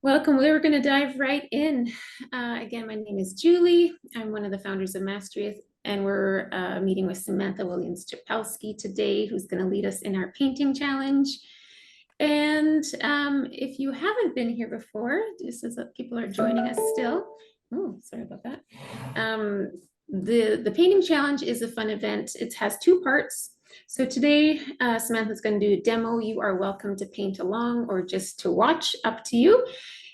Welcome. We're going to dive right in. Again, my name is Julie. I'm one of the founders of Mastrius, and we're meeting with Samantha Williams-Chapelsky today, who's going to lead us in our painting challenge. And if you haven't been here before, just as people are joining us still, oh, sorry about that. The painting challenge is a fun event. It has two parts. So today, Samantha's going to do a demo. You are welcome to paint along or just to watch, up to you.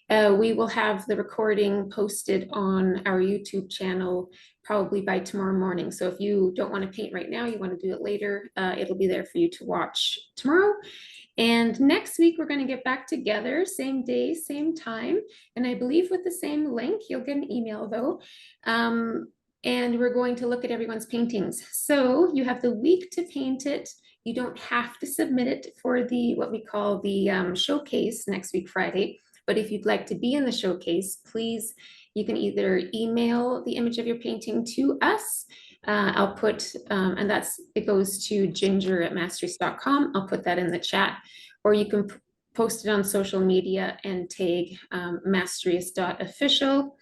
We will have the recording posted on our YouTube channel probably by tomorrow morning. So if you don't want to paint right now, you want to do it later, it'll be there for you to watch tomorrow. And next week, we're going to get back together, same day, same time. And I believe with the same link, you'll get an email though. And we're going to look at everyone's paintings. So you have the week to paint it. You don't have to submit it for the what we call the showcase next week, Friday. But if you'd like to be in the showcase, please, you can either email the image of your painting to us. I'll put, and it goes to ginger@mastrius.com. I'll put that in the chat, or you can post it on social media and tag mastrius.official.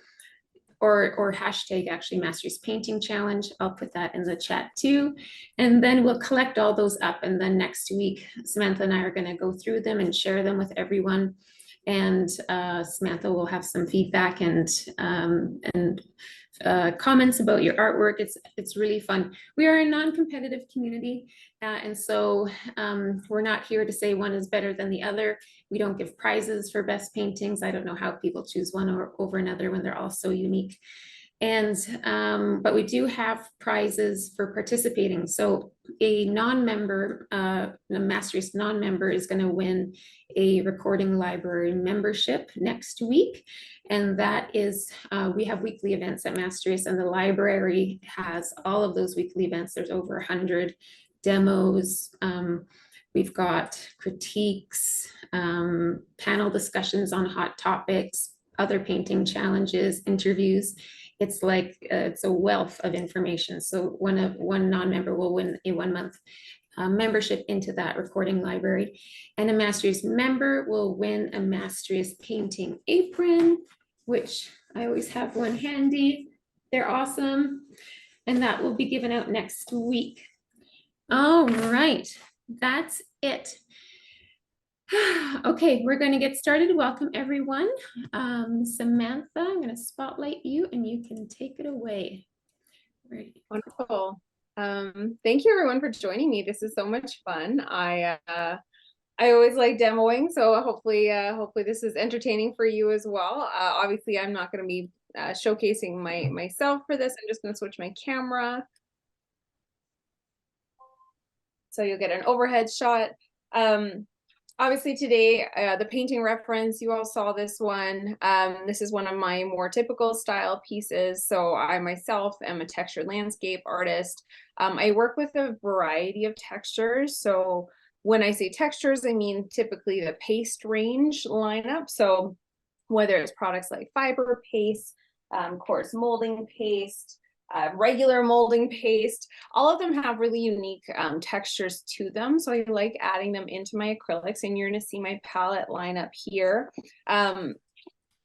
Or hashtag actually Mastrius Painting Challenge. I'll put that in the chat too. And then we'll collect all those up. And then next week, Samantha and I are going to go through them and share them with everyone. And Samantha will have some feedback and comments about your artwork. It's really fun. We are a non-competitive community, and so we're not here to say one is better than the other. We don't give prizes for best paintings. I don't know how people choose one over another when they're all so unique. And but we do have prizes for participating. So a non-member, a Mastrius non-member is going to win a recording library membership next week. And that is, we have weekly events at Mastrius, and the library has all of those weekly events. There's over 100 demos. We've got critiques, panel discussions on hot topics, other painting challenges, interviews. It's like it's a wealth of information. So one non-member will win a 1-month membership into that recording library, and a Mastrius member will win a Mastrius painting apron, which I always have one handy. They're awesome, and that will be given out next week. All right, that's it. Okay, we're going to get started. Welcome everyone. Samantha, I'm going to spotlight you and you can take it away. Wonderful. Thank you everyone for joining me. This is so much fun. I always like demoing, so hopefully this is entertaining for you as well. Obviously I'm not going to be showcasing myself for this. I'm just going to switch my camera, so you'll get an overhead shot. Obviously today, the painting reference, you all saw this one. This is one of my more typical style pieces. So I myself am a textured landscape artist. I work with a variety of textures. So when I say textures, I mean typically the paste range lineup. So whether it's products like fiber paste, coarse molding paste, regular molding paste, all of them have really unique textures to them. So I like adding them into my acrylics, and you're going to see my palette line up here.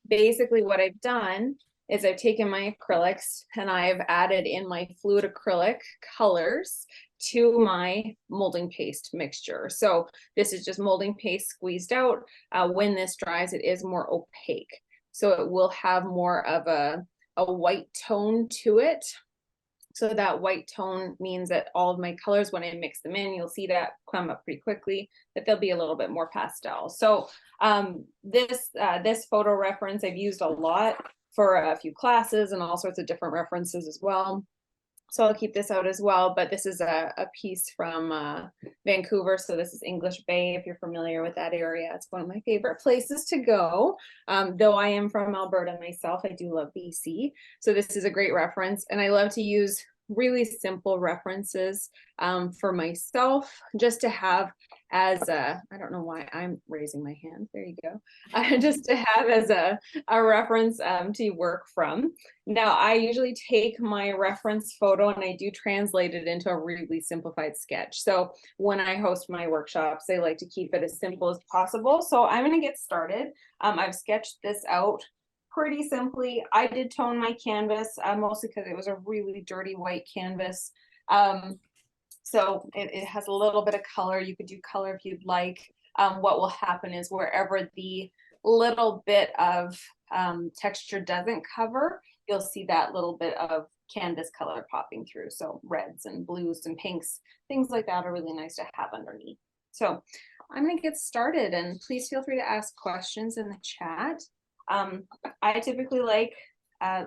Basically what I've done is I've taken my acrylics and I've added in my fluid acrylic colors to my molding paste mixture. So this is just molding paste squeezed out. When this dries, it is more opaque. So it will have more of a white tone to it. So that white tone means that all of my colors, when I mix them in, you'll see that come up pretty quickly, that they'll be a little bit more pastel. So this photo reference I've used a lot for a few classes and all sorts of different references as well. So I'll keep this out as well, but this is a piece from Vancouver. So this is English Bay, if you're familiar with that area. It's one of my favorite places to go. Though I am from Alberta myself, I do love BC. So this is a great reference. And I love to use really simple references for myself, just to have as a, I don't know why I'm raising my hand, there you go, just to have as a reference to work from. Now, I usually take my reference photo and I do translate it into a really simplified sketch. So when I host my workshops, I like to keep it as simple as possible. So I'm going to get started. I've sketched this out pretty simply. I did tone my canvas, mostly because it was a really dirty white canvas. So it has a little bit of color. You could do color if you'd like. What will happen is wherever the little bit of texture doesn't cover, you'll see that little bit of canvas color popping through. So reds and blues and pinks, things like that are really nice to have underneath. So I'm going to get started, and please feel free to ask questions in the chat. I typically like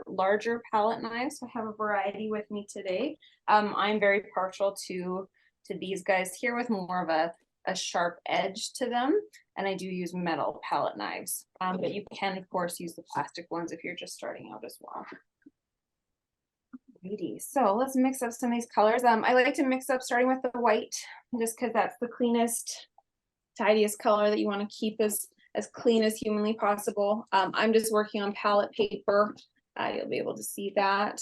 larger palette knives. So I have a variety with me today. I'm very partial to these guys here with more of a sharp edge to them, and I do use metal palette knives. But you can, of course, use the plastic ones if you're just starting out as well. Alrighty, so let's mix up some of these colors. I like to mix up starting with the white, just because that's the cleanest, tidiest color that you want to keep as clean as humanly possible. I'm just working on palette paper. You'll be able to see that.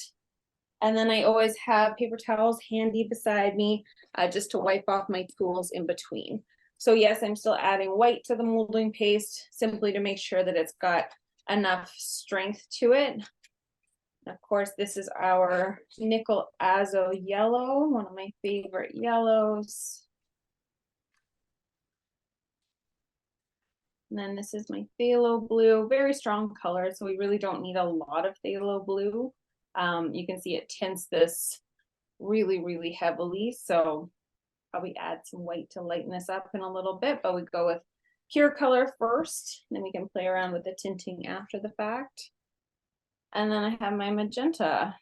And then I always have paper towels handy beside me, just to wipe off my tools in between. So yes, I'm still adding white to the molding paste, simply to make sure that it's got enough strength to it. And of course, this is our nickel azo yellow, one of my favorite yellows. And then this is my phthalo blue, very strong color, so we really don't need a lot of phthalo blue. You can see it tints this really, really heavily, so probably add some white to lighten this up in a little bit, but we go with pure color first, then we can play around with the tinting after the fact. And then I have my magenta.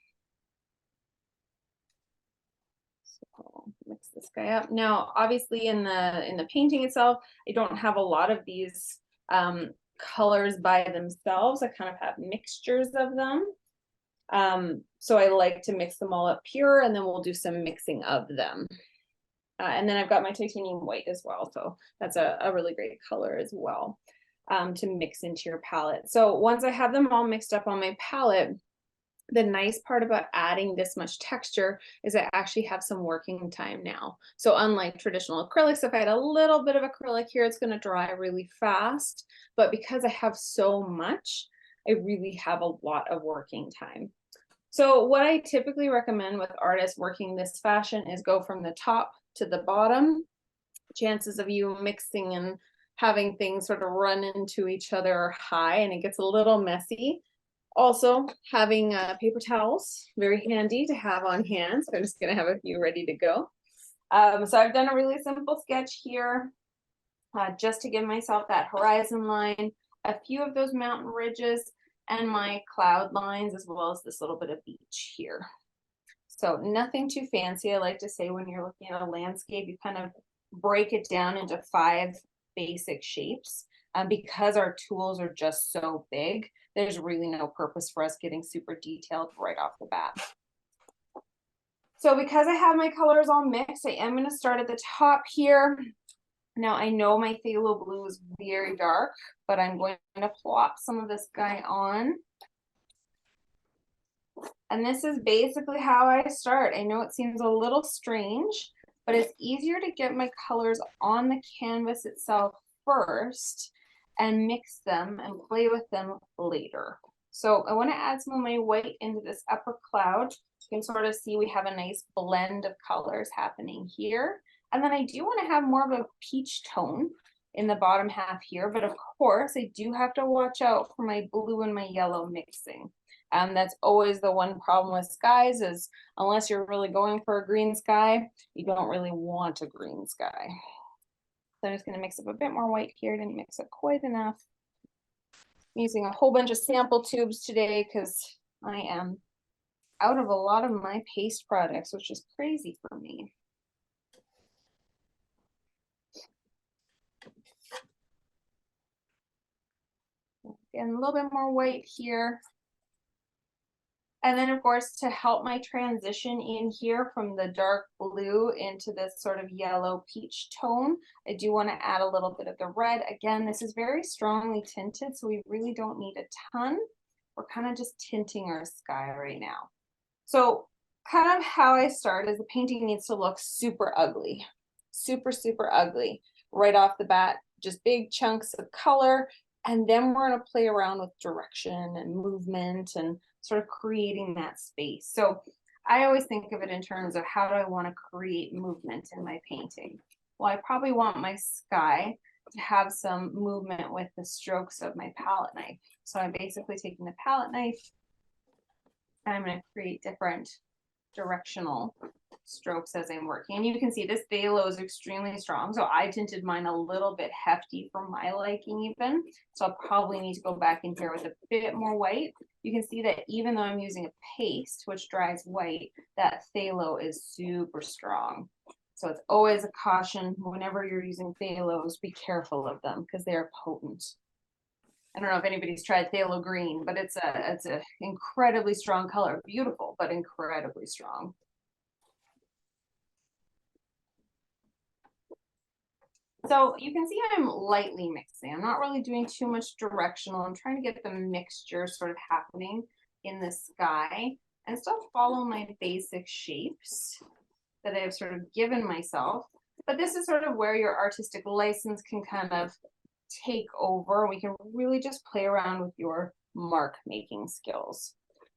So mix this guy up. Now, obviously in the painting itself, I don't have a lot of these colors by themselves. I kind of have mixtures of them. So I like to mix them all up pure, and then we'll do some mixing of them. And then I've got my titanium white as well. So that's a really great color as well, to mix into your palette. So once I have them all mixed up on my palette, the nice part about adding this much texture is I actually have some working time now. So unlike traditional acrylics, if I had a little bit of acrylic here, it's going to dry really fast. But because I have so much, I really have a lot of working time. So what I typically recommend with artists working this fashion is go from the top to the bottom. Chances of you mixing and having things sort of run into each other are high, and it gets a little messy. Also, having paper towels, very handy to have on hand. So I'm just going to have a few ready to go. So I've done a really simple sketch here, just to give myself that horizon line, a few of those mountain ridges, and my cloud lines, as well as this little bit of beach here. So nothing too fancy. I like to say when you're looking at a landscape, you kind of break it down into 5 basic shapes. Because our tools are just so big, there's really no purpose for us getting super detailed right off the bat. So because I have my colors all mixed, I am going to start at the top here. Now I know my phthalo blue is very dark, but I'm going to plop some of this guy on. And this is basically how I start. I know it seems a little strange, but it's easier to get my colors on the canvas itself first and mix them and play with them later. So I want to add some of my white into this upper cloud. You can sort of see we have a nice blend of colors happening here. And then I do want to have more of a peach tone in the bottom half here, but of course I do have to watch out for my blue and my yellow mixing. That's always the one problem with skies, is unless you're really going for a green sky, you don't really want a green sky. So I'm just going to mix up a bit more white here. Didn't mix up quite enough. I'm using a whole bunch of sample tubes today because I am out of a lot of my paste products, which is crazy for me. Again, a little bit more white here. And then of course, to help my transition in here from the dark blue into this sort of yellow peach tone, I do want to add a little bit of the red. Again, this is very strongly tinted, so we really don't need a ton. We're kind of just tinting our sky right now. So kind of how I start is the painting needs to look super ugly, super, super ugly right off the bat, just big chunks of color. And then we're going to play around with direction and movement and sort of creating that space. So I always think of it in terms of how do I want to create movement in my painting? Well, I probably want my sky to have some movement with the strokes of my palette knife. So I'm basically taking the palette knife and I'm going to create different directional strokes as I'm working. And you can see this phthalo is extremely strong. So I tinted mine a little bit hefty for my liking even. So I'll probably need to go back in here with a bit more white. You can see that even though I'm using a paste, which dries white, that phthalo is super strong. So it's always a caution whenever you're using phthalos, be careful of them because they're potent. I don't know if anybody's tried phthalo green, but it's a incredibly strong color. Beautiful, but incredibly strong. So you can see I'm lightly mixing. I'm not really doing too much directional. I'm trying to get the mixture sort of happening in the sky and still follow my basic shapes that I've sort of given myself. But this is sort of where your artistic license can kind of take over. We can really just play around with your mark making skills.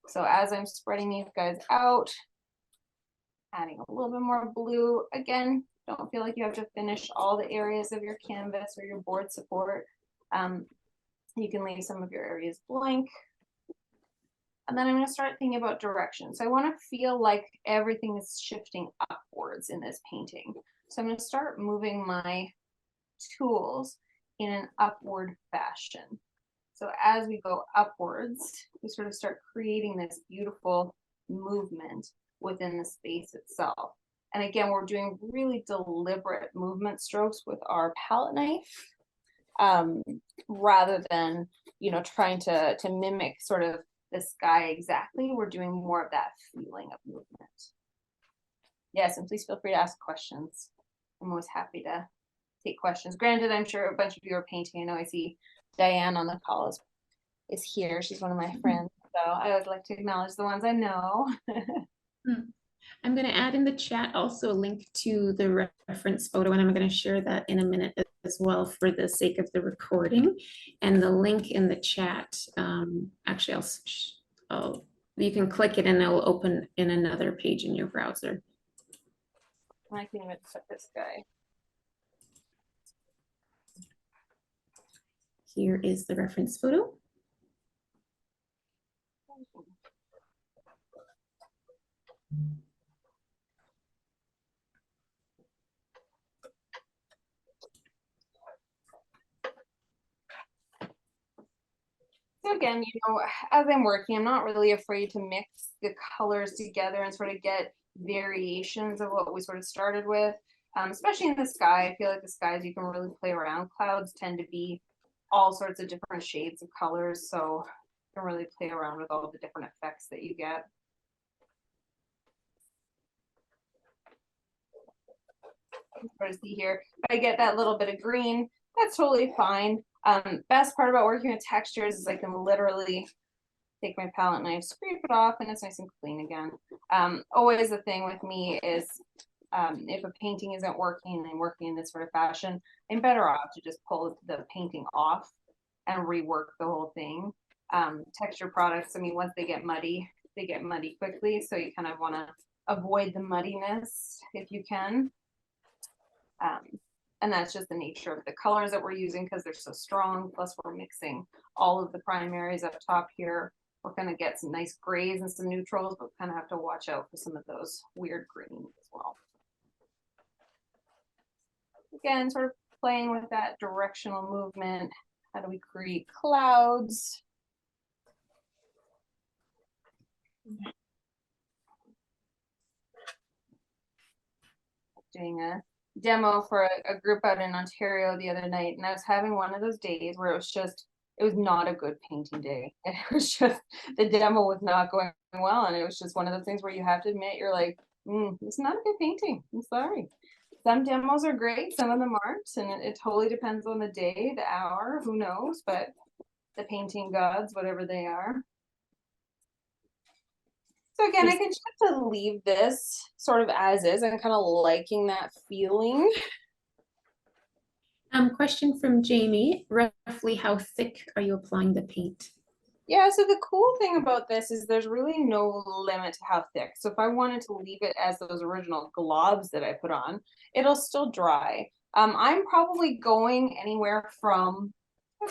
So as I'm spreading these guys out, adding a little bit more blue, again, don't feel like you have to finish all the areas of your canvas or your board support. You can leave some of your areas blank. And then I'm going to start thinking about direction. So I want to feel like everything is shifting upwards in this painting. So I'm going to start moving my tools in an upward fashion. So as we go upwards, we sort of start creating this beautiful movement within the space itself. And again, we're doing really deliberate movement strokes with our palette knife, rather than, you know, trying to mimic sort of the sky exactly. We're doing more of that feeling of movement. Yes, and please feel free to ask questions. I'm always happy to take questions. Granted, I'm sure a bunch of you are painting. I know I see Diane on the call is here. She's one of my friends. So I would like to acknowledge the ones I know. I'm going to add in the chat also a link to the reference photo, and I'm going to share that in a minute as well for the sake of the recording. And the link in the chat, actually, you can click it and it'll open in another page in your browser. I can even put this guy. Here is the reference photo. So again, you know, as I'm working, I'm not really afraid to mix the colors together and sort of get variations of what we sort of started with, especially in the sky. I feel like the skies you can really play around. Clouds tend to be all sorts of different shades of colors, so you can really play around with all the different effects that you get. Sort of see here, if I get that little bit of green, that's totally fine. Best part about working with textures is I can literally take my palette knife, scrape it off, and it's nice and clean again. Always the thing with me is if a painting isn't working and I'm working in this sort of fashion, I'm better off to just pull the painting off and rework the whole thing. Texture products, I mean, once they get muddy quickly, so you kind of want to avoid the muddiness if you can. And that's just the nature of the colors that we're using because they're so strong. Plus we're mixing all of the primaries up top here. We're going to get some nice grays and some neutrals, but kind of have to watch out for some of those weird greens as well. Again, sort of playing with that directional movement. How do we create clouds? Doing a demo for a group out in Ontario the other night, and I was having one of those days where it was just it was not a good painting day. It was just, the demo was not going well. And it was just one of those things where you have to admit, you're like, it's not a good painting. I'm sorry. Some demos are great, some of them aren't. And it totally depends on the day, the hour, who knows, but the painting gods, whatever they are. So again, I can choose to leave this sort of as is. I'm kind of liking that feeling. Question from Jamie, roughly how thick are you applying the paint? Yeah, so the cool thing about this is there's really no limit to how thick. So if I wanted to leave it as those original globs that I put on, it'll still dry. I'm probably going anywhere from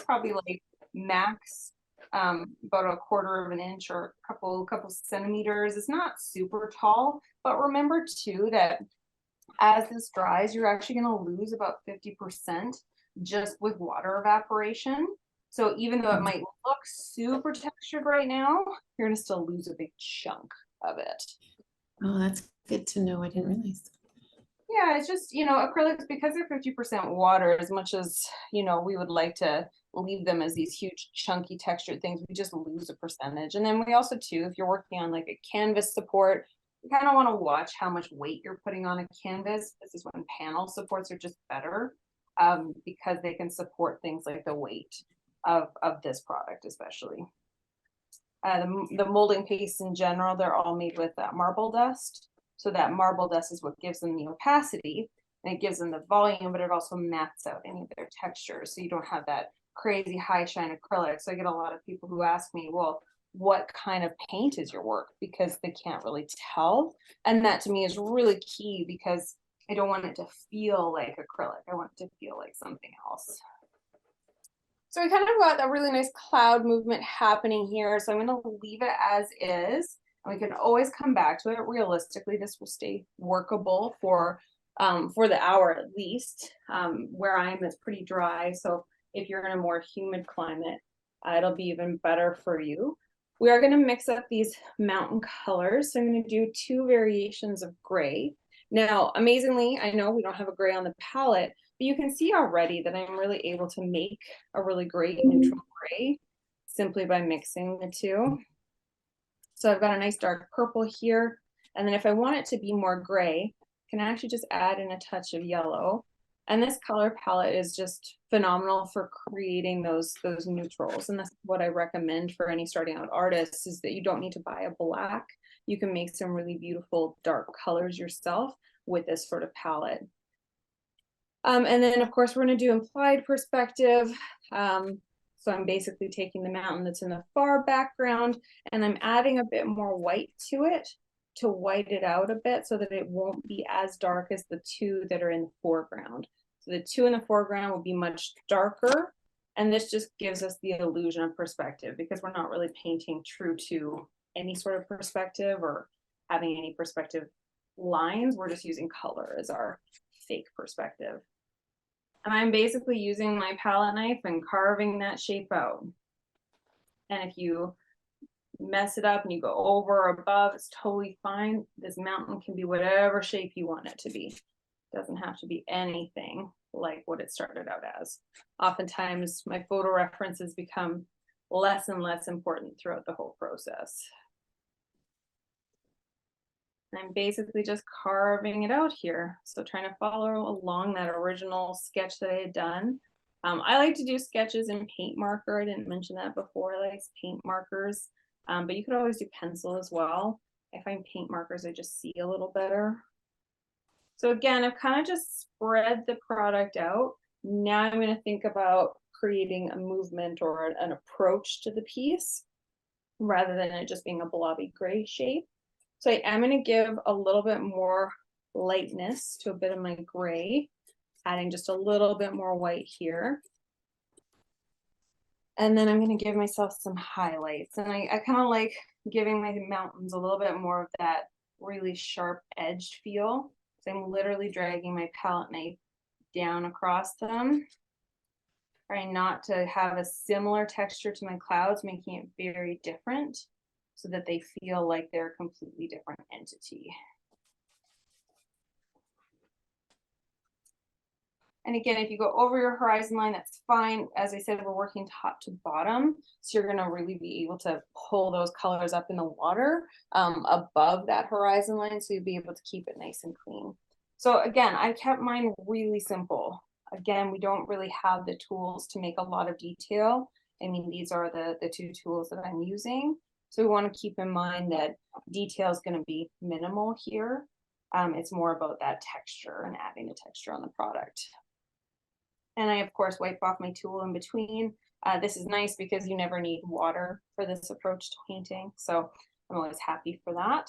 probably like max about a quarter of an inch or a couple centimeters. It's not super tall, but remember too that as this dries, you're actually going to lose about 50% just with water evaporation. So even though it might look super textured right now, you're going to still lose a big chunk of it. Oh, that's good to know. I didn't realize. Yeah, it's just, acrylics, because they're 50% water, as much as, we would like to leave them as these huge chunky textured things, we just lose a percentage. And then we also too, if you're working on like a canvas support, you kind of want to watch how much weight you're putting on a canvas. This is when panel supports are just better because they can support things like the weight of this product, especially. The molding pastes in general, they're all made with marble dust. So that marble dust is what gives them the opacity and it gives them the volume, but it also mats out any of their textures. So you don't have that crazy high shine acrylic. So I get a lot of people who ask me, well, what kind of paint is your work? Because they can't really tell. And that to me is really key because I don't want it to feel like acrylic. I want it to feel like something else. So we kind of got a really nice cloud movement happening here. So I'm going to leave it as is. And we can always come back to it. Realistically, this will stay workable for the hour at least. Where I am, it's pretty dry. So if you're in a more humid climate, it'll be even better for you. We are going to mix up these mountain colors. So I'm going to do 2 variations of gray. Now, amazingly, I know we don't have a gray on the palette, but you can see already that I'm really able to make a really great neutral gray simply by mixing the 2. So I've got a nice dark purple here. And then if I want it to be more gray, I can actually just add in a touch of yellow. And this color palette is just phenomenal for creating those neutrals. And that's what I recommend for any starting out artists, is that you don't need to buy a black. You can make some really beautiful dark colors yourself with this sort of palette. And then of course we're going to do implied perspective. So I'm basically taking the mountain that's in the far background and I'm adding a bit more white to it to white it out a bit so that it won't be as dark as the 2 that are in the foreground. So the 2 in the foreground will be much darker. And this just gives us the illusion of perspective because we're not really painting true to any sort of perspective or having any perspective lines. We're just using color as our fake perspective. And I'm basically using my palette knife and carving that shape out. And if you mess it up and you go over or above, it's totally fine. This mountain can be whatever shape you want it to be. It doesn't have to be anything like what it started out as. Oftentimes my photo references become less and less important throughout the whole process. I'm basically just carving it out here. So trying to follow along that original sketch that I had done. I like to do sketches in paint marker. I didn't mention that before. I like paint markers, but you could always do pencil as well. I find paint markers, I just see a little better. So again, I've kind of just spread the product out. Now I'm going to think about creating a movement or an approach to the piece rather than it just being a blobby gray shape. So I am going to give a little bit more lightness to a bit of my gray, adding just a little bit more white here. And then I'm going to give myself some highlights. And I kind of like giving my mountains a little bit more of that really sharp edged feel. So I'm literally dragging my palette knife down across them. Trying not to have a similar texture to my clouds, making it very different, so that they feel like they're a completely different entity. And again, if you go over your horizon line, that's fine. As I said, we're working top to bottom. So you're gonna really be able to pull those colors up in the water above that horizon line. So you'll be able to keep it nice and clean. So again, I kept mine really simple. Again, we don't really have the tools to make a lot of detail. I mean, these are the two tools that I'm using. So we want to keep in mind that detail is going to be minimal here. It's more about that texture and adding the texture on the product. And I, of course, wipe off my tool in between. This is nice because you never need water for this approach to painting. So I'm always happy for that.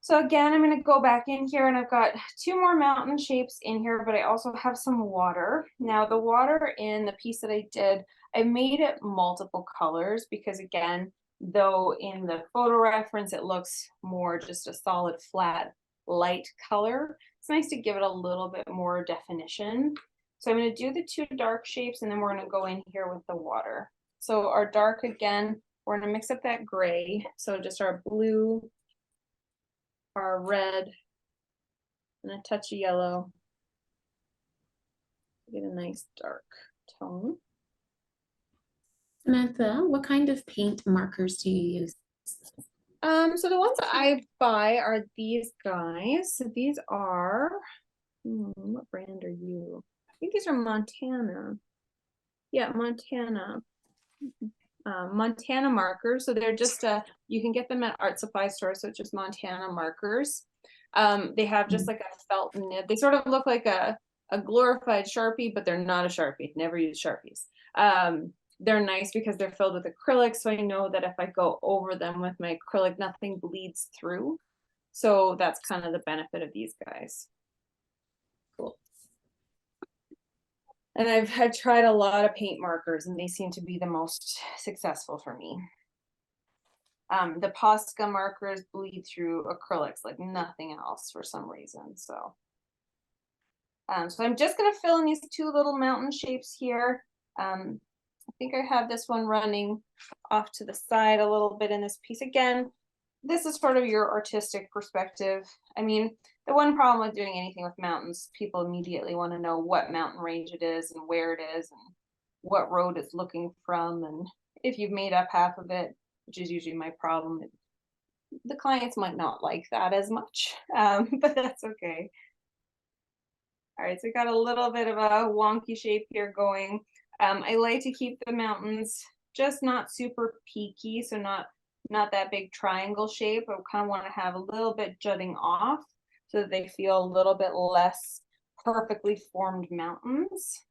So again, I'm going to go back in here and I've got two more mountain shapes in here, but I also have some water. Now the water in the piece that I did, I made it multiple colors because again, though in the photo reference, it looks more just a solid, flat, light color. It's nice to give it a little bit more definition. So I'm going to do the two dark shapes and then we're going to go in here with the water. So our dark, again, we're going to mix up that gray. So just our blue, our red, and a touch of yellow. Get a nice dark tone. Samantha, what kind of paint markers do you use? So the ones that I buy are these guys. So these are, what brand are you? I think these are Montana. Yeah, Montana. Montana markers. So they're just you can get them at art supply stores. So it's just Montana markers. They have just like a felt nib. They sort of look like a glorified Sharpie, but they're not a Sharpie. Never use Sharpies. They're nice because they're filled with acrylic. So I know that if I go over them with my acrylic, nothing bleeds through. So that's kind of the benefit of these guys. Cool. And I've tried a lot of paint markers and they seem to be the most successful for me. The Posca markers bleed through acrylics like nothing else for some reason. So I'm just going to fill in these two little mountain shapes here. I think I have this one running off to the side a little bit in this piece. Again, this is sort of your artistic perspective. I mean, the one problem with doing anything with mountains, people immediately want to know what mountain range it is and where it is and what road it's looking from. And if you've made up half of it, which is usually my problem, the clients might not like that as much, but that's okay. All right, so we got a little bit of a wonky shape here going. I like to keep the mountains just not super peaky, so not that big triangle shape. I kind of want to have a little bit jutting off so that they feel a little bit less perfectly formed mountains.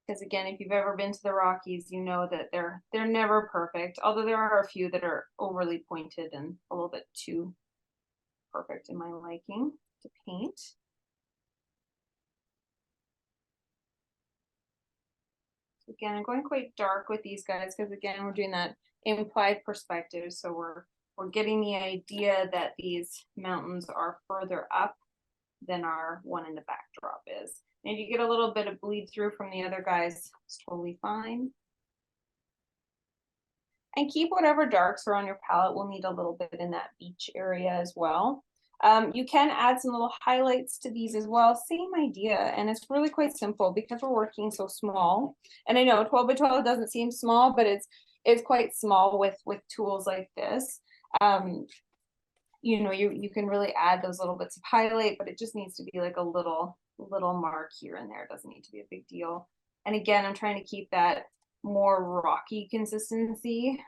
Because again, if you've ever been to the Rockies, you know that they're never perfect, although there are a few that are overly pointed and a little bit too perfect in my liking to paint. Again, I'm going quite dark with these guys because again, we're doing that implied perspective. So we're getting the idea that these mountains are further up than our one in the backdrop is. And if you get a little bit of bleed through from the other guys, it's totally fine. And keep whatever darks are on your palette. We'll need a little bit in that beach area as well. You can add some little highlights to these as well. Same idea, and it's really quite simple because we're working so small. And I know 12 by 12 doesn't seem small, but it's quite small with tools like this. You know, you can really add those little bits of highlight, but it just needs to be like a little mark here and there. It doesn't need to be a big deal. And again, I'm trying to keep that more rocky consistency,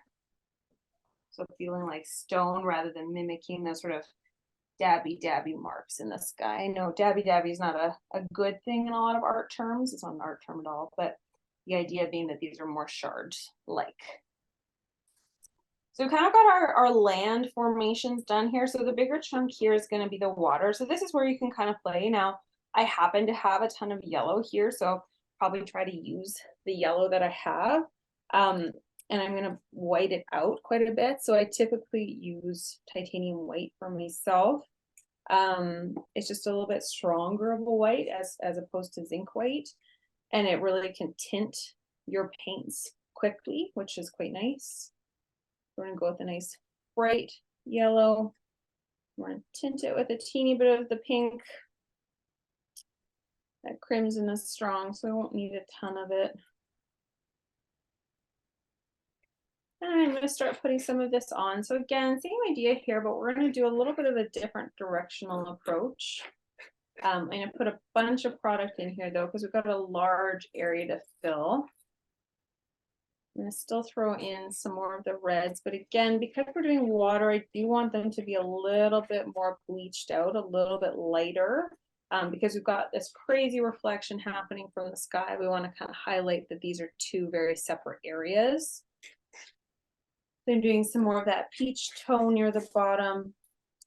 so feeling like stone rather than mimicking those sort of dabby marks in the sky. I know dabby is not a good thing in a lot of art terms. It's not an art term at all, but the idea being that these are more shards like. So we kind of got our land formations done here. So the bigger chunk here is going to be the water. So this is where you can kind of play. Now, I happen to have a ton of yellow here, so probably try to use the yellow that I have. And I'm going to white it out quite a bit. So I typically use titanium white for myself. It's just a little bit stronger of a white as opposed to zinc white. And it really can tint your paints quickly, which is quite nice. We're going to go with a nice bright yellow. We're going to tint it with a teeny bit of the pink. That crimson is strong, so I won't need a ton of it. And I'm going to start putting some of this on. So again, same idea here, but we're going to do a little bit of a different directional approach. I'm going to put a bunch of product in here though, because we've got a large area to fill. I'm going to still throw in some more of the reds, but again, because we're doing water, I do want them to be a little bit more bleached out, a little bit lighter, because we've got this crazy reflection happening from the sky. We want to kind of highlight that these are two very separate areas. So I'm doing some more of that peach tone near the bottom.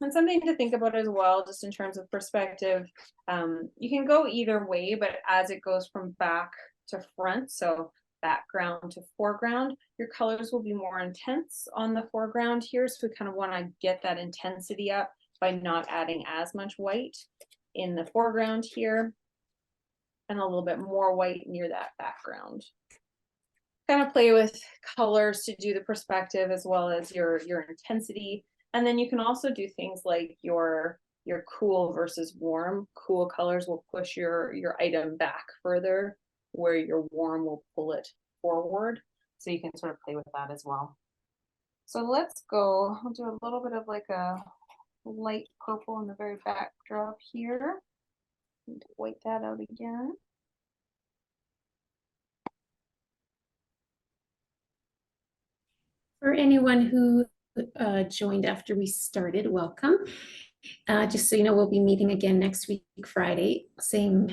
And something to think about as well, just in terms of perspective. You can go either way, but as it goes from back to front, so background to foreground, your colors will be more intense on the foreground here. So we kind of want to get that intensity up by not adding as much white in the foreground here, and a little bit more white near that background. Kind of play with colors to do the perspective as well as your intensity. And then you can also do things like your cool versus warm. Cool colors will push your item back further, where your warm will pull it forward. So you can sort of play with that as well. So let's go, I'll do a little bit of like a light purple in the very backdrop here. Need to white that out again. For anyone who joined after we started, welcome. Just so you know, we'll be meeting again next week, Friday, same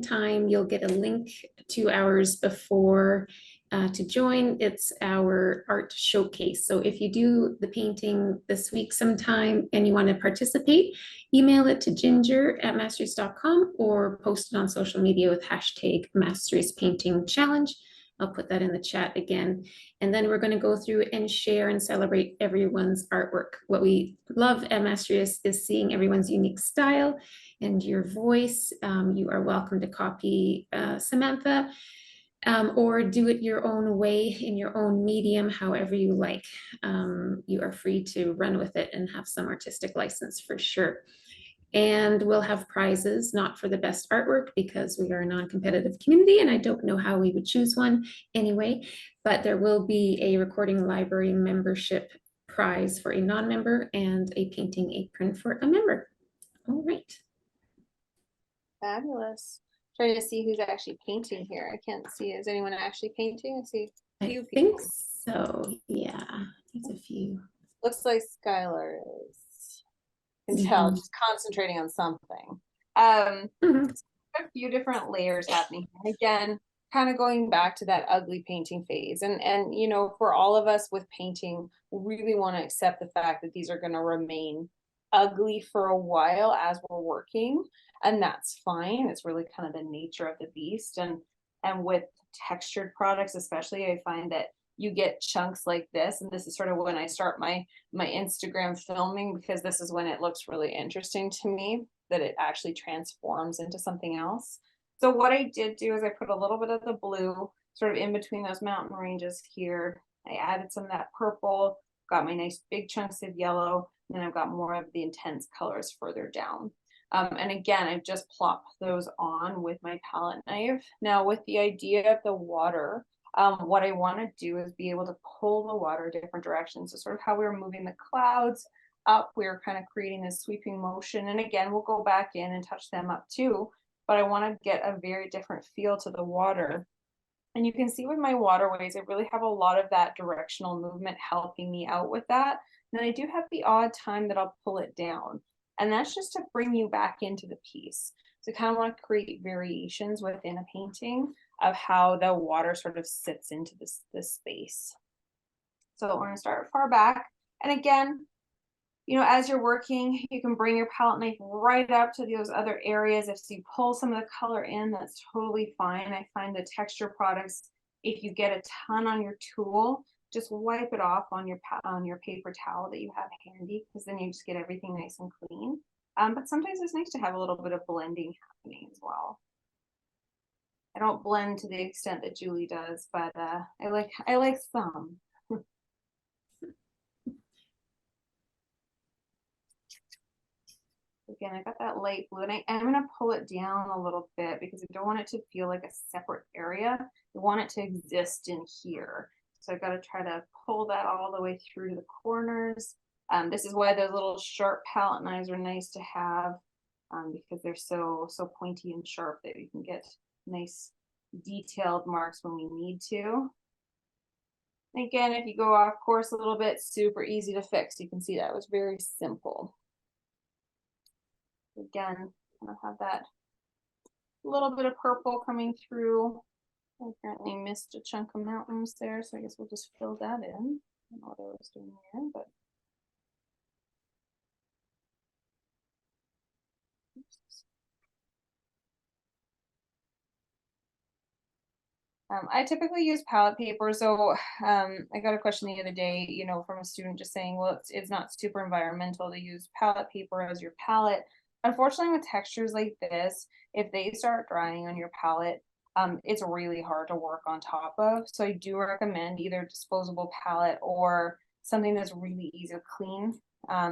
time. You'll get a link 2 hours before to join. It's our art showcase. So if you do the painting this week sometime and you want to participate, email it to ginger@mastrius.com or post it on social media with hashtag Mastrius Painting Challenge. I'll put that in the chat again. And then we're going to go through and share and celebrate everyone's artwork. What we love at Mastrius is seeing everyone's unique style and your voice. You are welcome to copy Samantha or do it your own way in your own medium, however you like. You are free to run with it and have some artistic license for sure. And we'll have prizes, not for the best artwork because we are a non-competitive community and I don't know how we would choose one anyway, but there will be a recording library membership prize for a non-member and a painting apron for a member. All right. Fabulous. Trying to see who's actually painting here. I can't see. Is anyone actually painting? I see a few people. I think so. Yeah, there's a few. Looks like Skylar is. Can tell, just concentrating on something. A few different layers happening. Again, kind of going back to that ugly painting phase. And you know, for all of us with painting, we really want to accept the fact that these are going to remain ugly for a while as we're working, and that's fine. It's really kind of the nature of the beast. And with textured products especially, I find that you get chunks like this, and this is sort of when I start my Instagram filming, because this is when it looks really interesting to me, that it actually transforms into something else. So what I did do is I put a little bit of the blue sort of in between those mountain ranges here. I added some of that purple, got my nice big chunks of yellow, and then I've got more of the intense colors further down. And again, I've just plopped those on with my palette knife. Now with the idea of the water, what I want to do is be able to pull the water different directions. So sort of how we were moving the clouds up, we were kind of creating this sweeping motion. And again, we'll go back in and touch them up too, but I want to get a very different feel to the water. And you can see with my waterways, I really have a lot of that directional movement helping me out with that. And then I do have the odd time that I'll pull it down. And that's just to bring you back into the piece. So kind of want to create variations within a painting of how the water sort of sits into this space. So we're going to start far back. And again, you know, as you're working, you can bring your palette knife right up to those other areas. If you pull some of the color in, that's totally fine. I find the texture products, if you get a ton on your tool, just wipe it off on your paper towel that you have handy, because then you just get everything nice and clean. But sometimes it's nice to have a little bit of blending happening as well. I don't blend to the extent that Julie does, but I like some. Again, I got that light blue, and I am going to pull it down a little bit because I don't want it to feel like a separate area. I want it to exist in here. So I've got to try to pull that all the way through to the corners. This is why those little sharp palette knives are nice to have, because they're so pointy and sharp that you can get nice detailed marks when we need to. And again, if you go off course a little bit, super easy to fix. You can see that was very simple. Again, I have that little bit of purple coming through. I apparently missed a chunk of mountains there, so I guess we'll just fill that in. I don't know what I was doing here, but I typically use palette paper. So I got a question the other day, you know, from a student just saying, well, it's not super environmental to use palette paper as your palette. Unfortunately, with textures like this, if they start drying on your palette, it's really hard to work on top of. So I do recommend either disposable palette or something that's really easy to clean,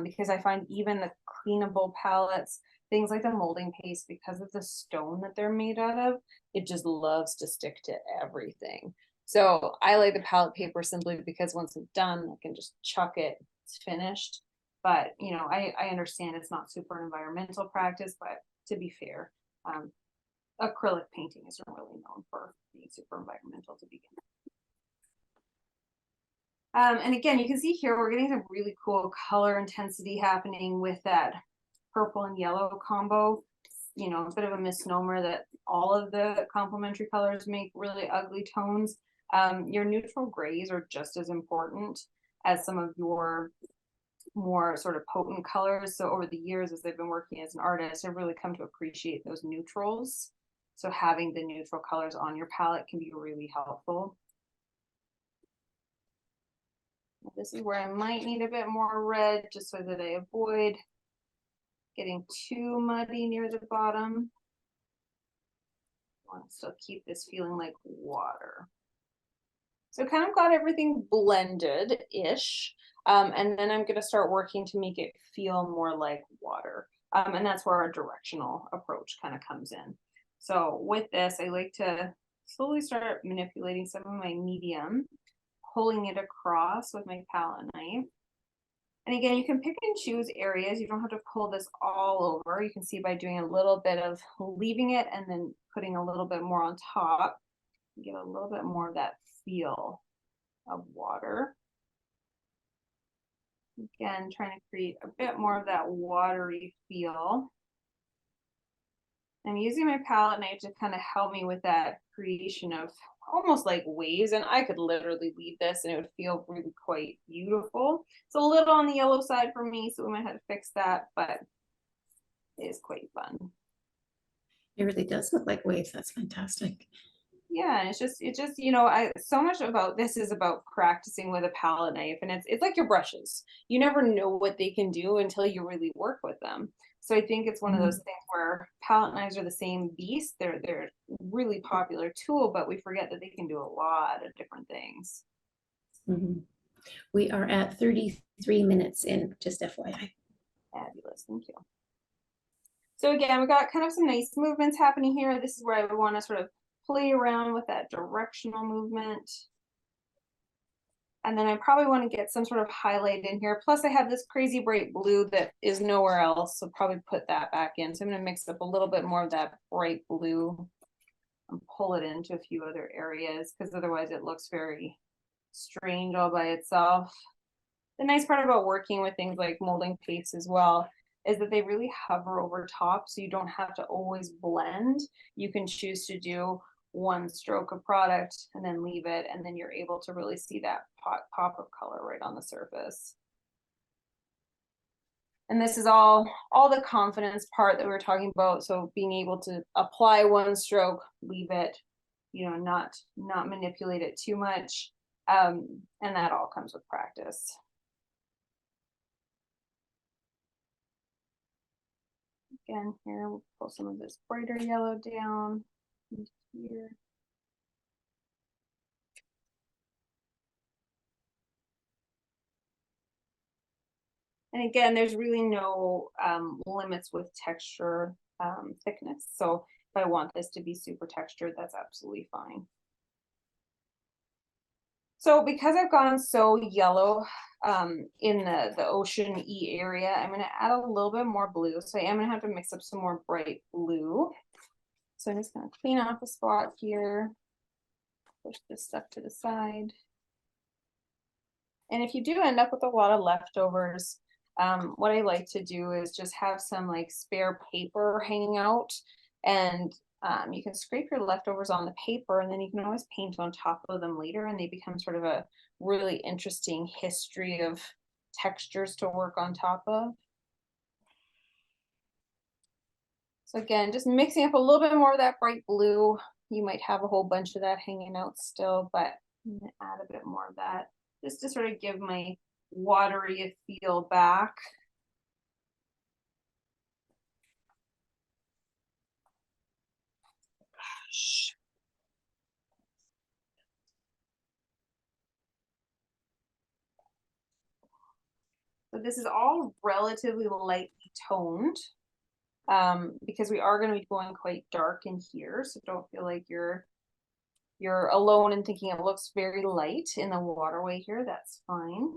because I find even the cleanable palettes, things like the molding paste, because of the stone that they're made out of, it just loves to stick to everything. So I like the palette paper simply because once it's done, I can just chuck it, it's finished. But you know, I understand it's not super environmental practice, but to be fair, acrylic painting isn't really known for being super environmental to begin with. And again, you can see here, we're getting some really cool color intensity happening with that purple and yellow combo. You know, a bit of a misnomer that all of the complementary colors make really ugly tones. Your neutral grays are just as important as some of your more sort of potent colors. So over the years, as I've been working as an artist, I've really come to appreciate those neutrals. So having the neutral colors on your palette can be really helpful. This is where I might need a bit more red, just so that I avoid getting too muddy near the bottom. I want to still keep this feeling like water. So kind of got everything blended-ish. And then I'm going to start working to make it feel more like water. And that's where our directional approach kind of comes in. So with this, I like to slowly start manipulating some of my medium, pulling it across with my palette knife. And again, you can pick and choose areas. You don't have to pull this all over. You can see by doing a little bit of leaving it and then putting a little bit more on top, you get a little bit more of that feel of water. Again, trying to create a bit more of that watery feel. I'm using my palette knife to kind of help me with that creation of almost like waves, and I could literally leave this and it would feel really quite beautiful. It's a little on the yellow side for me, so we might have to fix that, but it is quite fun. It really does look like waves. That's fantastic. Yeah, and it's just you know, so much about this is about practicing with a palette knife, and it's like your brushes. You never know what they can do until you really work with them. So I think it's one of those things where palette knives are the same beast. They're really popular tool, but we forget that they can do a lot of different things. We are at 33 minutes in, just FYI. Fabulous, thank you. So again, we got kind of some nice movements happening here. This is where I want to sort of play around with that directional movement. And then I probably want to get some sort of highlight in here. Plus I have this crazy bright blue that is nowhere else. So probably put that back in. So I'm going to mix up a little bit more of that bright blue and pull it into a few other areas, because otherwise it looks very strange all by itself. The nice part about working with things like molding paste as well is that they really hover over top, so you don't have to always blend. You can choose to do one stroke of product and then leave it, and then you're able to really see that pop of color right on the surface. And this is all the confidence part that we were talking about. So being able to apply one stroke, leave it, you know, not manipulate it too much. And that all comes with practice. Again, here we'll pull some of this brighter yellow down into here. And again, there's really no limits with texture thickness. So if I want this to be super textured, that's absolutely fine. So because I've gone so yellow in the ocean-y area, I'm going to add a little bit more blue. So I am going to have to mix up some more bright blue. So I'm just going to clean off a spot here. Push this stuff to the side. And if you do end up with a lot of leftovers, what I like to do is just have some like spare paper hanging out, and you can scrape your leftovers on the paper, and then you can always paint on top of them later, and they become sort of a really interesting history of textures to work on top of. So again, just mixing up a little bit more of that bright blue. You might have a whole bunch of that hanging out still, but I'm gonna add a bit more of that just to sort of give my watery feel back. So this is all relatively lightly toned because we are going to be going quite dark in here. So don't feel like you're alone and thinking it looks very light in the waterway here. That's fine.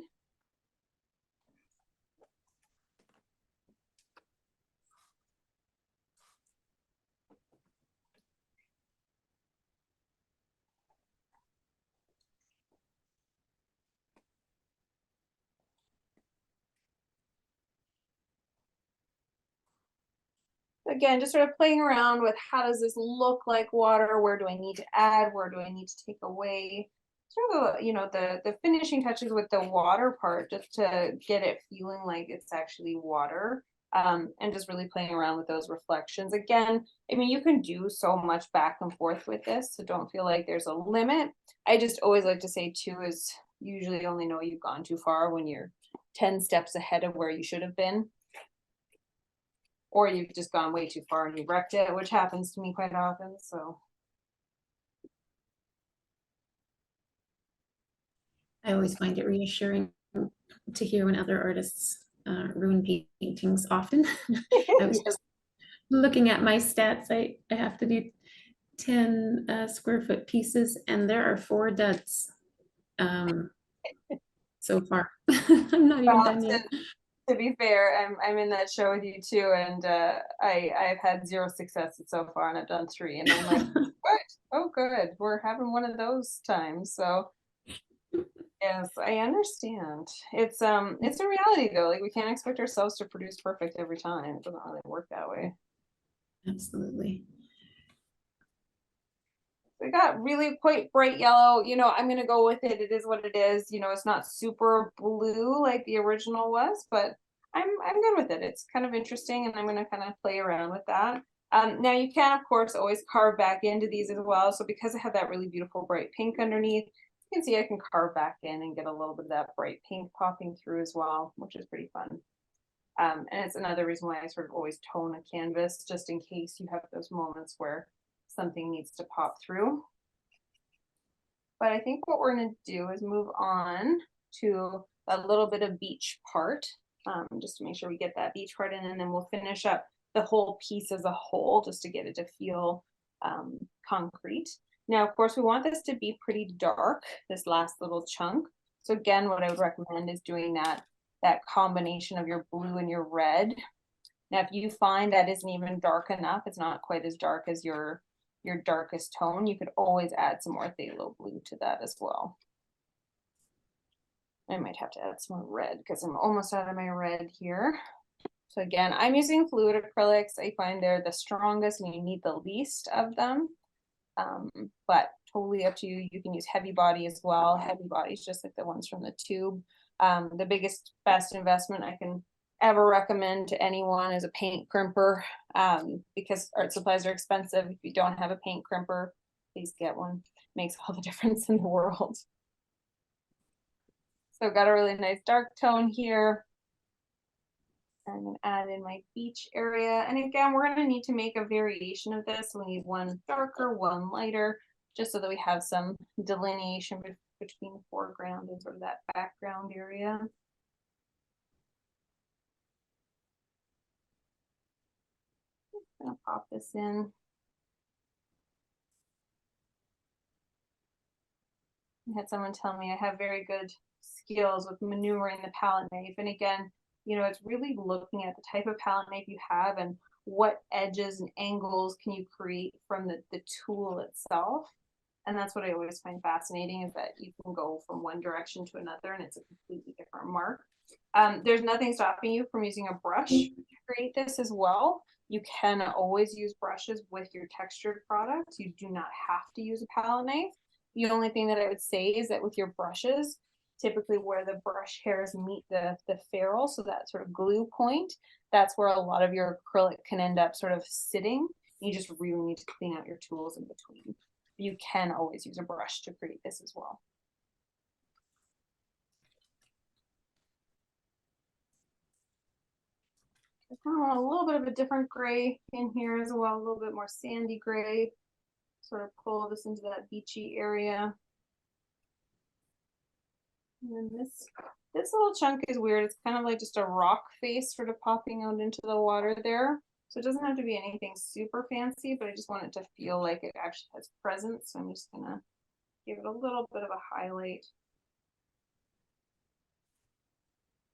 Again, just sort of playing around with how does this look like water? Where do I need to add? Where do I need to take away? Sort of, you know, the finishing touches with the water part, just to get it feeling like it's actually water. And just really playing around with those reflections. Again, I mean, you can do so much back and forth with this, so don't feel like there's a limit. I just always like to say too is usually only know you've gone too far when you're 10 steps ahead of where you should have been. Or you've just gone way too far and you wrecked it, which happens to me quite often, so. I always find it reassuring to hear when other artists ruin paintings often. I was just looking at my stats. I have to do 10 square foot pieces, and there are 4 duds so far. I'm not even done yet. To be fair, I'm in that show with you too, and I've had 0 successes so far, and I've done 3, and I'm like, what? Oh, good, we're having one of those times. So yes, I understand. It's a reality though. Like we can't expect ourselves to produce perfect every time. It doesn't really work that way. Absolutely. We got really quite bright yellow. You know, I'm gonna go with it. It is what it is. You know, it's not super blue like the original was, but I'm good with it. It's kind of interesting, and I'm gonna kind of play around with that. Now you can of course always carve back into these as well. So because I have that really beautiful bright pink underneath, you can see I can carve back in and get a little bit of that bright pink popping through as well, which is pretty fun. And it's another reason why I sort of always tone a canvas, just in case you have those moments where something needs to pop through. But I think what we're going to do is move on to a little bit of beach part, just to make sure we get that beach part in, and then we'll finish up the whole piece as a whole, just to get it to feel concrete. Now, of course, we want this to be pretty dark, this last little chunk. So again, what I would recommend is doing that combination of your blue and your red. Now, if you find that isn't even dark enough, it's not quite as dark as your darkest tone, you could always add some more phthalo blue to that as well. I might have to add some more red because I'm almost out of my red here. So again, I'm using fluid acrylics. I find they're the strongest and you need the least of them. But totally up to you. You can use heavy body as well. Heavy bodies just like the ones from the tube. The biggest, best investment I can ever recommend to anyone is a paint crimper, because art supplies are expensive. If you don't have a paint crimper, please get one. It makes all the difference in the world. So I've got a really nice dark tone here. I'm going to add in my beach area. And again, we're going to need to make a variation of this. We need one darker, one lighter, just so that we have some delineation between the foreground and sort of that background area. gonna pop this in. I had someone tell me I have very good skills with maneuvering the palette knife. And again, you know, it's really looking at the type of palette knife you have and what edges and angles can you create from the tool itself. And that's what I always find fascinating, is that you can go from one direction to another and it's a completely different mark. There's nothing stopping you from using a brush to create this as well. You can always use brushes with your textured products. You do not have to use a palette knife. The only thing that I would say is that with your brushes, typically where the brush hairs meet the ferrule, so that sort of glue point, that's where a lot of your acrylic can end up sort of sitting. You just really need to clean out your tools in between. You can always use a brush to create this as well. I kind of want a little bit of a different gray in here as well, a little bit more sandy gray. Sort of pull this into that beachy area. And then this little chunk is weird. It's kind of like just a rock face sort of popping out into the water there. So it doesn't have to be anything super fancy, but I just want it to feel like it actually has presence. So I'm just gonna give it a little bit of a highlight.